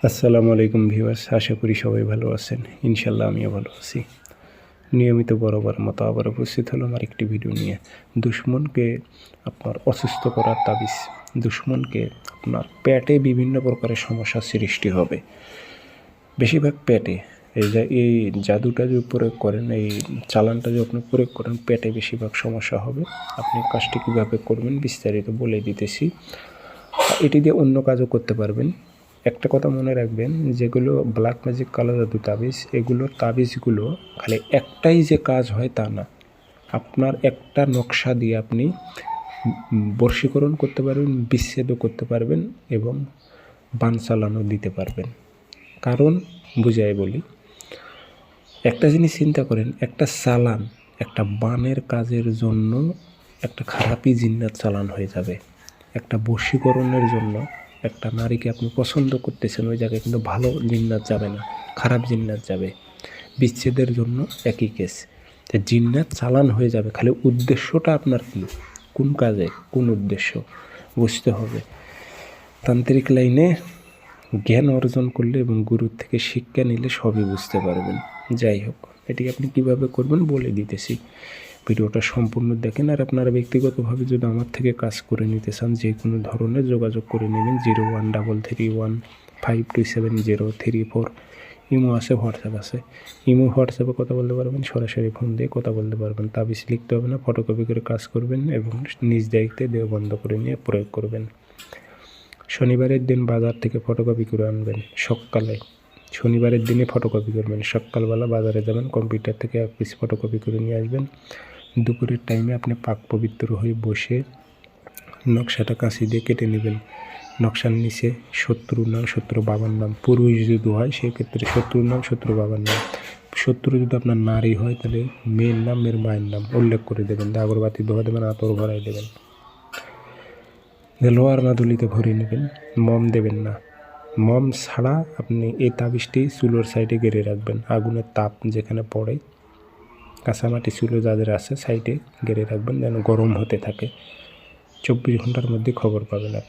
আসসালামু আলাইকুম ভিউয়ার্স, আশা করি সবাই ভালো আছেন। ইনশাল্লাহ আমিও ভালো আছি। নিয়মিত বরাবর মতো আবার উপস্থিত হলাম আর একটি ভিডিও নিয়ে। দুশ্মনকে আপনার অসুস্থ করার তাবিজ। দুশ্মনকে আপনার পেটে বিভিন্ন প্রকারের সমস্যার সৃষ্টি হবে, বেশিরভাগ পেটে। এই জাদুটা যে প্রয়োগ করেন, এই চালানটা যে আপনি প্রয়োগ করেন, পেটে বেশিরভাগ সমস্যা হবে। আপনি কাজটি কীভাবে করবেন বিস্তারিত বলে দিতেছি। এটি দিয়ে অন্য কাজও করতে পারবেন। একটা কথা মনে রাখবেন, যেগুলো ব্ল্যাক ম্যাজিক কালো জাদু তাবিজ, এগুলোর তাবিজগুলো খালি একটাই যে কাজ হয় তা না। আপনার একটা নকশা দিয়ে আপনি বশীকরণ করতে পারবেন, বিচ্ছেদও করতে পারবেন এবং বান চালানো দিতে পারবেন। কারণ বুঝাই বলি, একটা জিনিস চিন্তা করেন, একটা চালান একটা বানের কাজের জন্য একটা খারাপই জিন্নাত চালান হয়ে যাবে। একটা বশীকরণের জন্য একটা নারীকে আপনি পছন্দ করতেছেন, ওই জায়গায় কিন্তু ভালো জিন্নাত যাবে না, খারাপ জিন্নাত যাবে। বিচ্ছেদের জন্য একই কেস, জিন্নাত চালান হয়ে যাবে। খালি উদ্দেশ্যটা আপনার কী, কোন কাজে কোন উদ্দেশ্য বুঝতে হবে। তান্ত্রিক লাইনে জ্ঞান অর্জন করলে এবং গুরুর থেকে শিক্ষা নিলে সবই বুঝতে পারবেন। যাই হোক, এটি আপনি কিভাবে করবেন বলে দিতেছি। ভিডিওটা সম্পূর্ণ দেখেন। আর আপনারা ব্যক্তিগতভাবে যদি আমার থেকে কাজ করে নিতে চান, যে কোনো ধরনের যোগাযোগ করে নেবেন। 013315270334। ইমো আছে, হোয়াটসঅ্যাপ আছে। ইমো হোয়াটসঅ্যাপে কথা বলতে পারবেন, সরাসরি ফোন দিয়ে কথা বলতে পারবেন। তাবিজ লিখতে হবে না, ফটোকপি করে কাজ করবেন এবং নিজ দায়িত্বে দেহ বন্ধ করে নিয়ে প্রয়োগ করবেন। শনিবারের দিন বাজার থেকে ফটোকপি করে আনবেন সকালে। শনিবারের দিনে ফটোকপি করবেন, সকালবেলা বাজারে যাবেন, কম্পিউটার থেকে এক পিস ফটোকপি করে নিয়ে আসবেন। দুপুরের টাইমে আপনি পাক পবিত্র হয়ে বসে নকশাটা কাঁচি দিয়ে কেটে নেবেন। নকশার নিচে শত্রুর নাম, শত্রু বাবার নাম, পুরুষ যদি হয় সেক্ষেত্রে শত্রুর নাম, শত্রু বাবার নাম। শত্রু যদি আপনার নারী হয় তাহলে মেয়ের নাম, মেয়ের মায়ের নাম উল্লেখ করে দেবেন। আগরবাতি ধোয়া দেবেন, আতর ভরাই দেবেন। লোহার মাদুলিতে ভরে নেবেন, মম দেবেন না। মম ছাড়া আপনি এই তাবিজটি চুলোর সাইডে গেড়ে রাখবেন। আগুনের তাপ যেখানে পড়ে, কাঁচামাটি চুলো যাদের আছে সাইডে গেড়ে রাখবেন, যেন গরম হতে থাকে। 24 ঘন্টার মধ্যে খবর পাবেন আপনি।